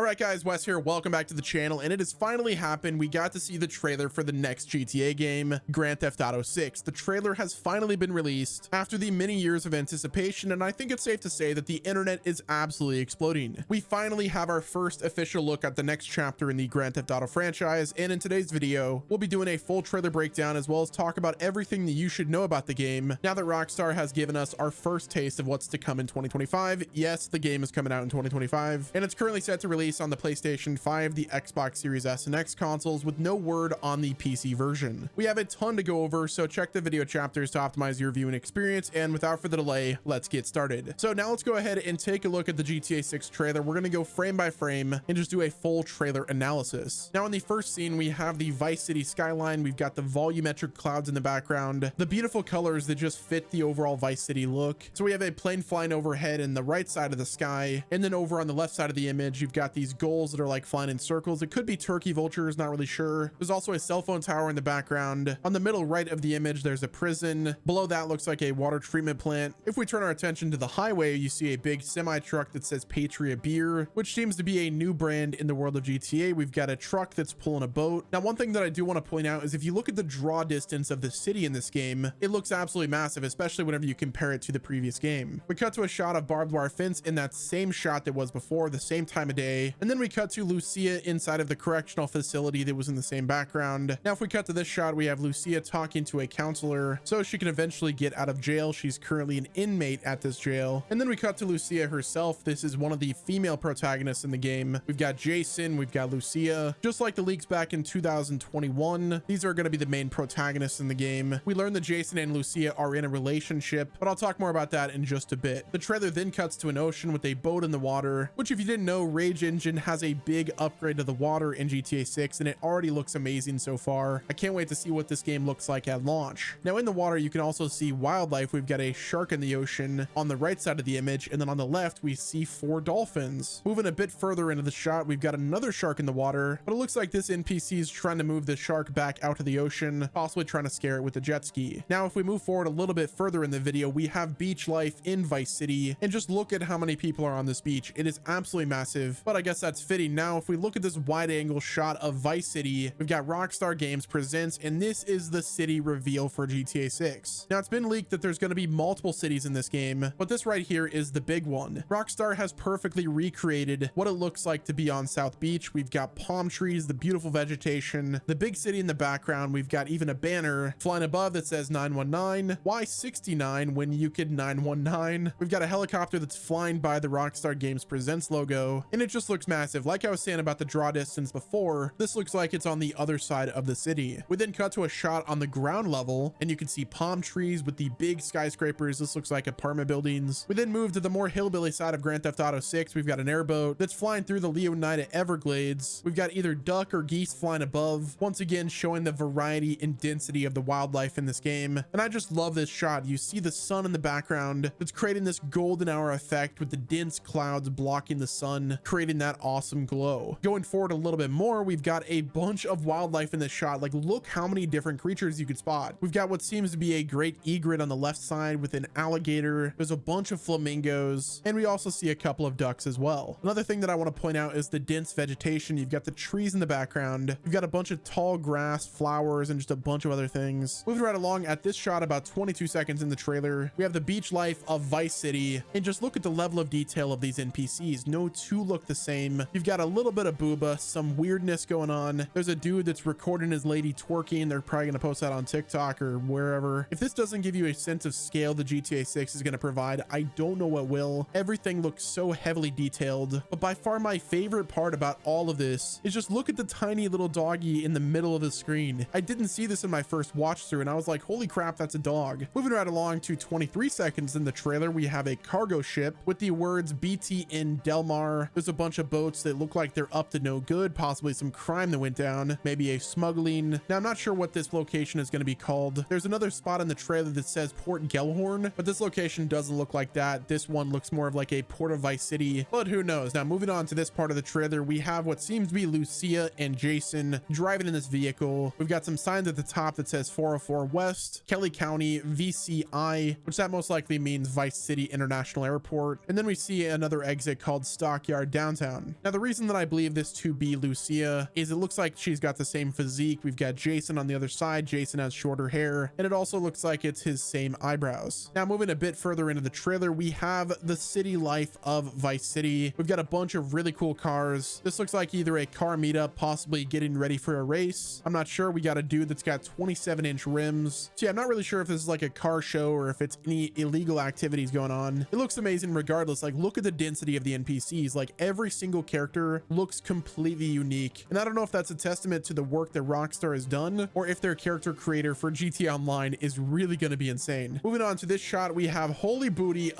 All right, guys, Wes here. Welcome back to the channel, and it has finally happened. We got to see the trailer for the next GTA game, Grand Theft Auto 6. The trailer has finally been released after the many years of anticipation, and I think it's safe to say that the internet is absolutely exploding. We finally have our first official look at the next chapter in the Grand Theft Auto franchise, and in today's video, we'll be doing a full trailer breakdown as well as talk about everything that you should know about the game now that Rockstar has given us our first taste of what's to come in 2025. Yes, the game is coming out in 2025, and it's currently set to release on the PlayStation 5, the Xbox Series S and X consoles, with no word on the PC version. We have a ton to go over, so check the video chapters to optimize your viewing experience, and without further delay, let's get started. So now let's go ahead and take a look at the GTA 6 trailer. We're going to go frame by frame and just do a full trailer analysis. Now in the first scene, we have the Vice City skyline. We've got the volumetric clouds in the background, the beautiful colors that just fit the overall Vice City look. So we have a plane flying overhead in the right side of the sky, and then over on the left side of the image, you've got these gulls that are like flying in circles. It could be turkey vultures, not really sure. There's also a cell phone tower in the background. On the middle right of the image, there's a prison. Below that looks like a water treatment plant. If we turn our attention to the highway, you see a big semi truck that says Patriot Beer, which seems to be a new brand in the world of GTA. We've got a truck that's pulling a boat. Now, one thing that I do want to point out is if you look at the draw distance of the city in this game, it looks absolutely massive, especially whenever you compare it to the previous game. We cut to a shot of barbed wire fence in that same shot that was before, the same time of day, and then we cut to Lucia inside of the correctional facility that was in the same background. Now if we cut to this shot, we have Lucia talking to a counselor so she can eventually get out of jail. She's currently an inmate at this jail. And then we cut to Lucia herself. This is one of the female protagonists in the game. We've got Jason, we've got Lucia. Just like the leaks back in 2021, these are going to be the main protagonists in the game. We learn that Jason and Lucia are in a relationship, but I'll talk more about that in just a bit. The trailer then cuts to an ocean with a boat in the water, which if you didn't know, Rage Engine has a big upgrade to the water in GTA 6, and it already looks amazing so far. I can't wait to see what this game looks like at launch. Now in the water, you can also see wildlife. We've got a shark in the ocean on the right side of the image, and then on the left, we see 4 dolphins. Moving a bit further into the shot, we've got another shark in the water, but it looks like this NPC is trying to move the shark back out to the ocean, possibly trying to scare it with a jet ski. Now, if we move forward a little bit further in the video, we have beach life in Vice City, and just look at how many people are on this beach. It is absolutely massive, but I guess that's fitting. Now, if we look at this wide angle shot of Vice City, we've got Rockstar Games Presents, and this is the city reveal for GTA 6. Now, it's been leaked that there's going to be multiple cities in this game, but this right here is the big one. Rockstar has perfectly recreated what it looks like to be on South Beach. We've got palm trees, the beautiful vegetation, the big city in the background. We've got even a banner flying above that says 919. Why 69 when you could 919? We've got a helicopter that's flying by the Rockstar Games Presents logo, and it just looks massive. Like I was saying about the draw distance before, this looks like it's on the other side of the city. We then cut to a shot on the ground level, and you can see palm trees with the big skyscrapers. This looks like apartment buildings. We then move to the more hillbilly side of Grand Theft Auto 6. We've got an airboat that's flying through the Leonida Everglades. We've got either duck or geese flying above, once again showing the variety and density of the wildlife in this game. And I just love this shot. You see the sun in the background that's creating this golden hour effect with the dense clouds blocking the sun, creating that awesome glow. Going forward a little bit more, we've got a bunch of wildlife in this shot. Like, look how many different creatures you could spot. We've got what seems to be a great egret on the left side with an alligator. There's a bunch of flamingos, and we also see a couple of ducks as well. Another thing that I want to point out is the dense vegetation. You've got the trees in the background. You've got a bunch of tall grass, flowers, and just a bunch of other things. Moving right along at this shot, about 22 seconds in the trailer, we have the beach life of Vice City, and just look at the level of detail of these NPCs. No two look the same. You've got a little bit of booba, some weirdness going on. There's a dude that's recording his lady twerking. They're probably going to post that on TikTok or wherever. If this doesn't give you a sense of scale the GTA 6 is going to provide, I don't know what will. Everything looks so heavily detailed, but by far my favorite part about all of this is just look at the tiny little doggy in the middle of the screen. I didn't see this in my first watch through, and I was like, holy crap, that's a dog. Moving right along to 23 seconds in the trailer, we have a cargo ship with the words BT in Del Mar. There's a bunch of boats that look like they're up to no good, possibly some crime that went down, maybe a smuggling. Now, I'm not sure what this location is going to be called. There's another spot in the trailer that says Port Gellhorn, but this location doesn't look like that. This one looks more of like a Port of Vice City, but who knows? Now, moving on to this part of the trailer, we have what seems to be Lucia and Jason driving in this vehicle. We've got some signs at the top that says 404 West, Kelly County, VCI, which that most likely means Vice City International Airport. And then we see another exit called Stockyard Downtown. background. Now, the reason that I believe this to be Lucia is it looks like she's got the same physique. We've got Jason on the other side. Jason has shorter hair, and it also looks like it's his same eyebrows. Now, moving a bit further into the trailer, we have the city life of Vice City. We've got a bunch of really cool cars. This looks like either a car meetup, possibly getting ready for a race. I'm not sure. We got a dude that's got 27-inch rims. So yeah, I'm not really sure if this is like a car show or if it's any illegal activities going on. It looks amazing regardless. Like, look at the density of the NPCs. Like, every single character looks completely unique. And I don't know if that's a testament to the work that Rockstar has done or if their character creator for GTA Online is really going to be insane. Moving on to this shot, we have Holy Booty,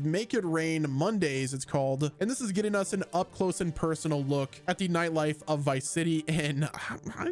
Make It Rain Mondays, it's called. And this is getting us an up close and personal look at the nightlife of Vice City. And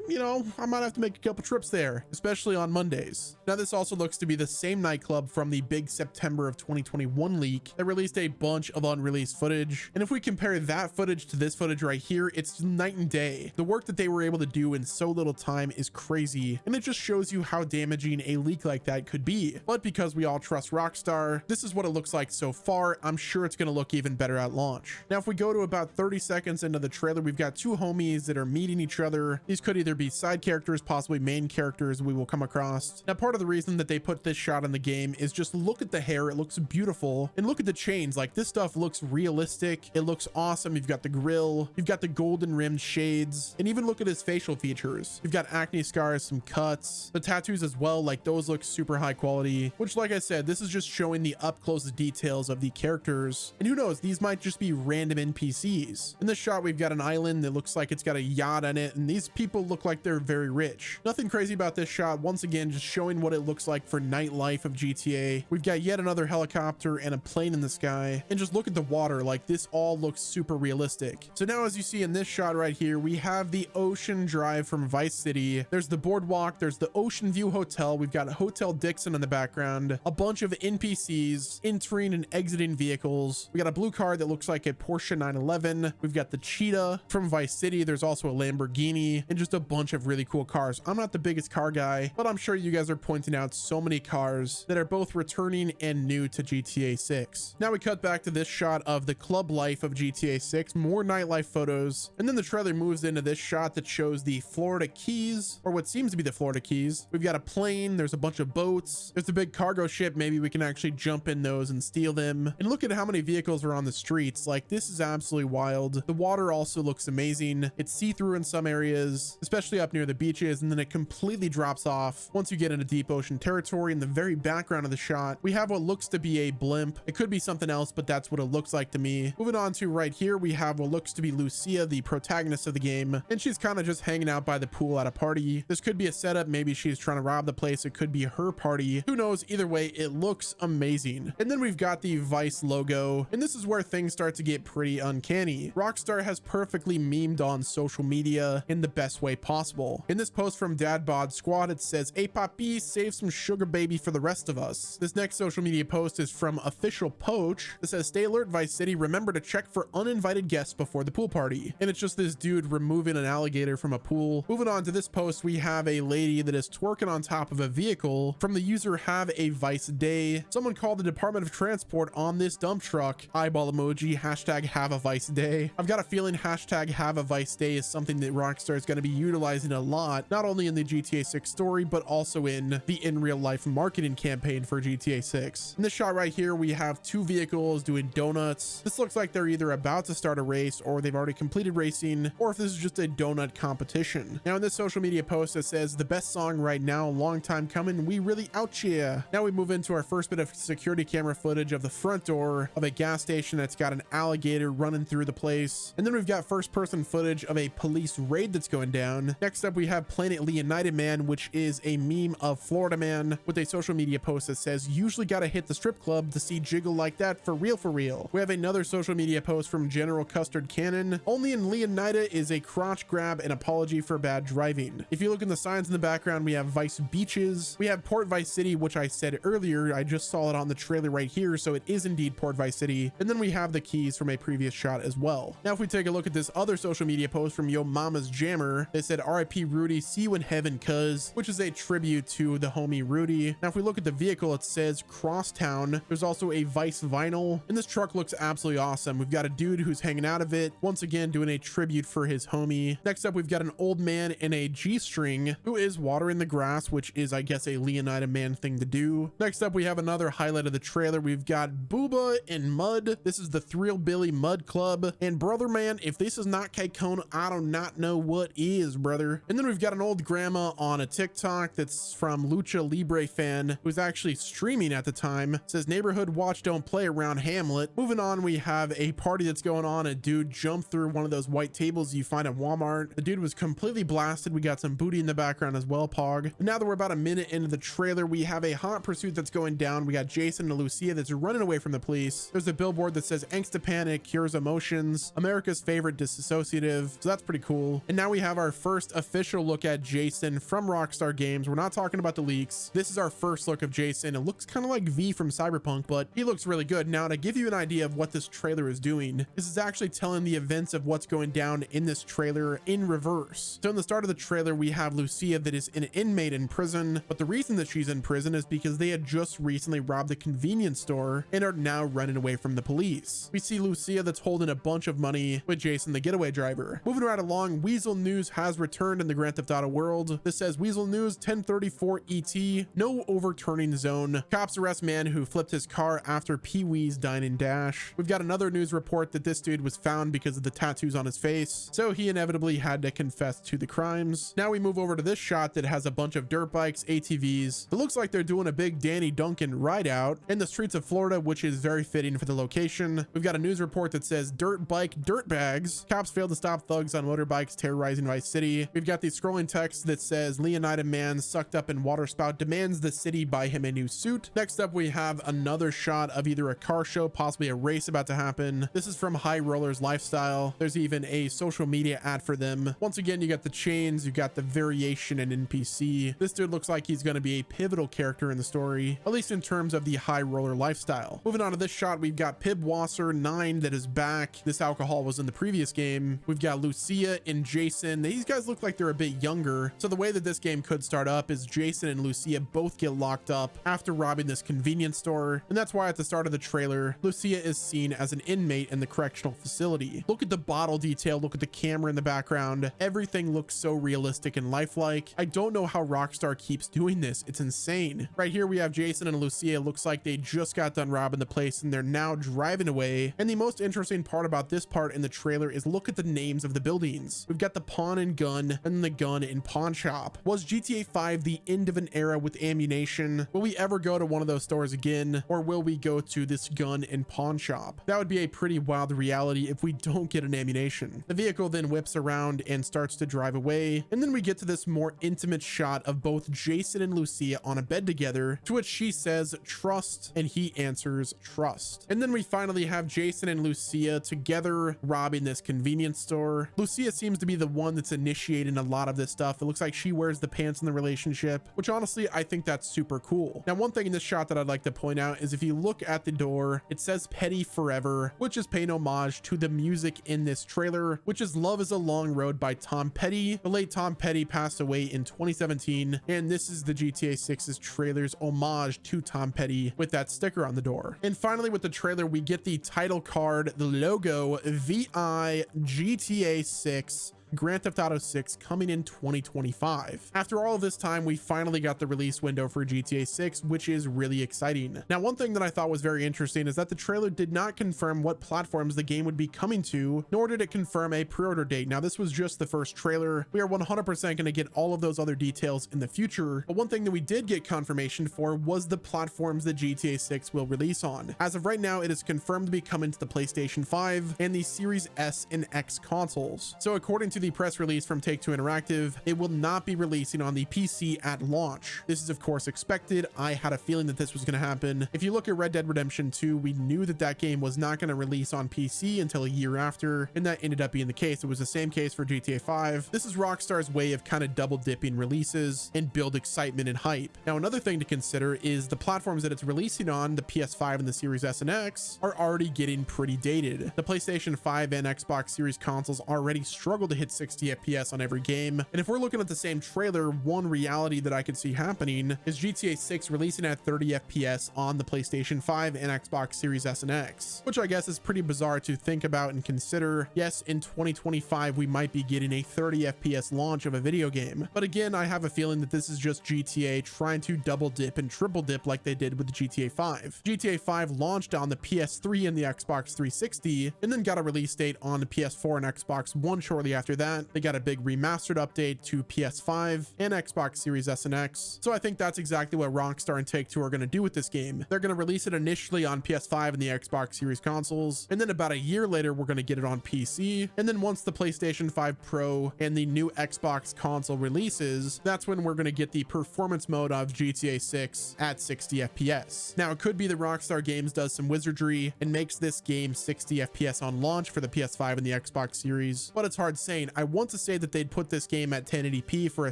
you know, I might have to make a couple trips there, especially on Mondays. Now, this also looks to be the same nightclub from the big September of 2021 leak that released a bunch of unreleased footage. And if we compare that footage to this footage right here, it's night and day. The work that they were able to do in so little time is crazy, and it just shows you how damaging a leak like that could be. But because we all trust Rockstar, this is what it looks like so far. I'm sure it's going to look even better at launch. Now, if we go to about 30 seconds into the trailer, we've got two homies that are meeting each other. These could either be side characters, possibly main characters we will come across. Now, part of the reason that they put this shot in the game is just look at the hair. It looks beautiful, and look at the chains. Like, this stuff looks realistic. It looks awesome. You've got the grill, you've got the golden rimmed shades, and even look at his facial features. You've got acne scars, some cuts, the tattoos as well. Like, those look super high quality, which, like I said, this is just showing the up close details of the characters. And who knows, these might just be random NPCs. In this shot, we've got an island that looks like it's got a yacht on it, and these people look like they're very rich. Nothing crazy about this shot. Once again, just showing what it looks like for nightlife of GTA. We've got yet another helicopter and a plane in the sky, and just look at the water. Like, this all looks super realistic. So now, as you see in this shot right here, we have the Ocean Drive from Vice City. There's the boardwalk, there's the Ocean View Hotel, we've got Hotel Dixon in the background, a bunch of NPCs entering and exiting vehicles. We got a blue car that looks like a Porsche 911. We've got the Cheetah from Vice City. There's also a Lamborghini and just a bunch of really cool cars. I'm not the biggest car guy, but I'm sure you guys are pointing out so many cars that are both returning and new to GTA 6. Now we cut back to this shot of the club life of GTA 6, more nightlife photos, and then the trailer moves into this shot that shows the Florida Keys, or what seems to be the Florida Keys. We've got a plane, there's a bunch of boats, there's a big cargo ship. Maybe we can actually jump in those and steal them. And look at how many vehicles are on the streets. Like, this is absolutely wild. The water also looks amazing. It's see-through in some areas, especially up near the beaches, and then it completely drops off once you get into deep ocean territory. In the very background of the shot, we have what looks to be a blimp. It could be something else, but that's what it looks like to me. Moving on to right here, we have what looks to be Lucia, the protagonist of the game, and she's kind of just hanging out by the pool at a party. This could be a setup. Maybe she's trying to rob the place. It could be her party. Who knows? Either way, it looks amazing. And then we've got the Vice logo, and this is where things start to get pretty uncanny. Rockstar has perfectly memed on social media in the best way possible. In this post from Dad Bod Squad, it says, "Hey Papi, save some sugar baby for the rest of us." This next social media post is from Official Poach. It says, "Stay alert, Vice City. Remember to check for uninvited guests before the pool party." And it's just this dude removing an alligator from a pool. Moving on to this post, we have a lady that is twerking on top of a vehicle from the user Have a Vice Day. Someone called the Department of Transport on this dump truck. Eyeball emoji, hashtag Have a Vice Day. I've got a feeling hashtag Have a Vice Day is something that Rockstar is going to be utilizing a lot, not only in the GTA 6 story, but also in the in real life marketing campaign for GTA 6. In this shot right here, we have two vehicles doing donuts. This looks like they're either about to start a race or they've already completed racing, or if this is just a donut competition. Now in this social media post, it says, "The best song right now, long time coming, we really out here." Now we move into our first bit of security camera footage of the front door of a gas station that's got an alligator running through the place. And then we've got first person footage of a police raid that's going down. Next up, we have Planet Leonited Man, which is a meme of Florida Man with a social media post that says, "Usually gotta hit the strip club to see jiggle like that for real for real." We have another social media post from General Custard Cannon. "Only in Leonida is a crotch grab and apology for bad driving." If you look in the signs in the background, we have Vice Beaches. We have Port Vice City, which I said earlier. I just saw it on the trailer right here, so it is indeed Port Vice City. And then we have the keys from a previous shot as well. Now if we take a look at this other social media post from Yo Mama's Jammer, they said, "RIP Rudy, see you in heaven cuz," which is a tribute to the homie Rudy. Now if we look at the vehicle, it says Crosstown. There's also a Vice vinyl, and this truck looks absolutely awesome. We've got a dude who's hanging hanging out of it, once again doing a tribute for his homie. Next up, we've got an old man in a G-string who is watering the grass, which is, I guess, a Leonida man thing to do. Next up, we have another highlight of the trailer. We've got Booba in mud. This is the Thrill Billy Mud Club. And brother, man, if this is not K-Kona, I do not know what is, brother. And then we've got an old grandma on a TikTok that's from Lucha Libre fan who's actually streaming at the time. It says, neighborhood watch, don't play around Hamlet. Moving on, we have a party that's going on. A dude jumped through one of those white tables you find at Walmart. The dude was completely blasted. We got some booty in the background as well, Pog. And now that we're about a minute into the trailer, we have a hot pursuit that's going down. We got Jason and Lucia that's running away from the police. There's a billboard that says angst to panic cures emotions, America's favorite disassociative. So that's pretty cool. And now we have our first official look at Jason from Rockstar Games. We're not talking about the leaks. This is our first look of Jason. It looks kind of like V from Cyberpunk, but he looks really good. Now, to give you an idea of what this trailer is doing, this is actually telling the events of what's going down in this trailer in reverse. So in the start of the trailer, we have Lucia that is an inmate in prison, but the reason that she's in prison is because they had just recently robbed a convenience store and are now running away from the police. We see Lucia that's holding a bunch of money with Jason, the getaway driver. Moving right along, Weasel News has returned in the Grand Theft Auto world. This says Weasel News 1034 ET, no overturning zone. Cops arrest man who flipped his car after Pee-wee's dine and dash. We've got another news report that this dude was found because of the tattoos on his face, so he inevitably had to confess to the crimes. Now we move over to this shot that has a bunch of dirt bikes, ATVs. It looks like they're doing a big Danny Duncan ride out in the streets of Florida, which is very fitting for the location. We've got a news report that says dirt bike dirt bags. Cops failed to stop thugs on motorbikes terrorizing Vice City. We've got the scrolling text that says Leonida man sucked up in waterspout demands the city buy him a new suit. Next up, we have another shot of either a car show, possibly a race about to happen. This is from High Rollers Lifestyle. There's even a social media ad for them. Once again, you got the chains, you got the variation in NPC. This dude looks like he's going to be a pivotal character in the story, at least in terms of the High Roller Lifestyle. Moving on to this shot, we've got Pib Wasser 9 that is back. This alcohol was in the previous game. We've got Lucia and Jason. These guys look like they're a bit younger. So the way that this game could start up is Jason and Lucia both get locked up after robbing this convenience store. And that's why at the start of the trailer, Lucia is seen as an inmate in the correctional facility. Look at the bottle detail. Look at the camera in the background. Everything looks so realistic and lifelike. I don't know how Rockstar keeps doing this. It's insane. Right here, we have Jason and Lucia. It looks like they just got done robbing the place and they're now driving away. And the most interesting part about this part in the trailer is look at the names of the buildings. We've got the pawn and gun and the gun and pawn shop. Was GTA 5 the end of an era with ammunition? Will we ever go to one of those stores again? Or will we go to this gun and pawn shop? That would be a pretty wild reality if we don't get an ammunition. The vehicle then whips around and starts to drive away. And then we get to this more intimate shot of both Jason and Lucia on a bed together, to which she says, trust, and he answers, trust. And then we finally have Jason and Lucia together robbing this convenience store. Lucia seems to be the one that's initiating a lot of this stuff. It looks like she wears the pants in the relationship, which honestly, I think that's super cool. Now, one thing in this shot that I'd like to point out is if you look at the door, it says Petty Forever, which is paying homage to the music in this trailer, which is Love is a Long Road by Tom Petty. The late Tom Petty passed away in 2017, and this is the GTA 6's trailer's homage to Tom Petty with that sticker on the door. And finally, with the trailer, we get the title card, the logo, VI GTA 6 Grand Theft Auto 6 coming in 2025. After all of this time, we finally got the release window for GTA 6, which is really exciting. Now, one thing that I thought was very interesting is that the trailer did not confirm what platforms the game would be coming to, nor did it confirm a pre-order date. Now, this was just the first trailer. We are 100% going to get all of those other details in the future, but one thing that we did get confirmation for was the platforms that GTA 6 will release on. As of right now, it is confirmed to be coming to the PlayStation 5 and the Series S and X consoles. So according to the press release from Take-Two Interactive, it will not be releasing on the PC at launch. This is of course expected. I had a feeling that this was going to happen. If you look at Red Dead Redemption 2, we knew that that game was not going to release on PC until a year after, and that ended up being the case. It was the same case for GTA 5. This is Rockstar's way of kind of double dipping releases and build excitement and hype. Now, another thing to consider is the platforms that it's releasing on, the PS5 and the Series S and X, are already getting pretty dated. The PlayStation 5 and Xbox Series consoles already struggle to hit 60 FPS on every game. And if we're looking at the same trailer, one reality that I could see happening is GTA 6 releasing at 30 FPS on the PlayStation 5 and Xbox Series S and X, which I guess is pretty bizarre to think about and consider. Yes, in 2025, we might be getting a 30 FPS launch of a video game. But again, I have a feeling that this is just GTA trying to double dip and triple dip like they did with the GTA 5. GTA 5 launched on the PS3 and the Xbox 360, and then got a release date on the PS4 and Xbox One shortly after that. They got a big remastered update to PS5 and Xbox Series S and X. So I think that's exactly what Rockstar and Take-Two are going to do with this game. They're going to release it initially on PS5 and the Xbox Series consoles, and then about a year later, we're going to get it on PC. And then once the PlayStation 5 Pro and the new Xbox console releases, that's when we're going to get the performance mode of GTA 6 at 60 FPS. Now, it could be that Rockstar Games does some wizardry and makes this game 60 FPS on launch for the PS5 and the Xbox Series, but it's hard saying. I want to say that they'd put this game at 1080p for a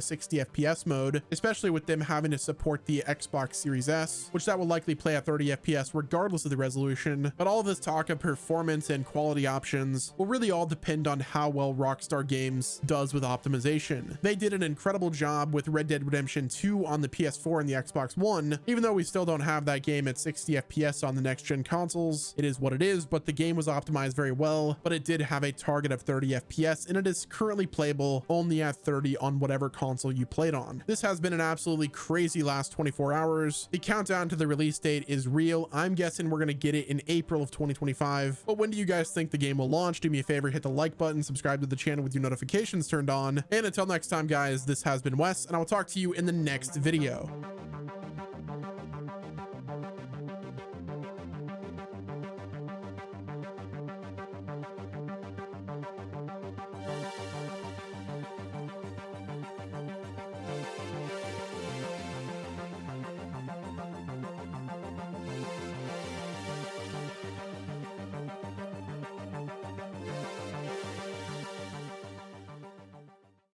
60 FPS mode, especially with them having to support the Xbox Series S, which that will likely play at 30 FPS regardless of the resolution. But all of this talk of performance and quality options will really all depend on how well Rockstar Games does with optimization. They did an incredible job with Red Dead Redemption 2 on the PS4 and the Xbox One. Even though we still don't have that game at 60 FPS on the next gen consoles, it is what it is, but the game was optimized very well. But it did have a target of 30 FPS, and it is currently playable only at 30 on whatever console you played on. This has been an absolutely crazy last 24 hours. The countdown to the release date is real. I'm guessing we're going to get it in April of 2025. But when do you guys think the game will launch? Do me a favor, hit the like button, subscribe to the channel with your notifications turned on. And until next time, guys, this has been Wes, and I will talk to you in the next video.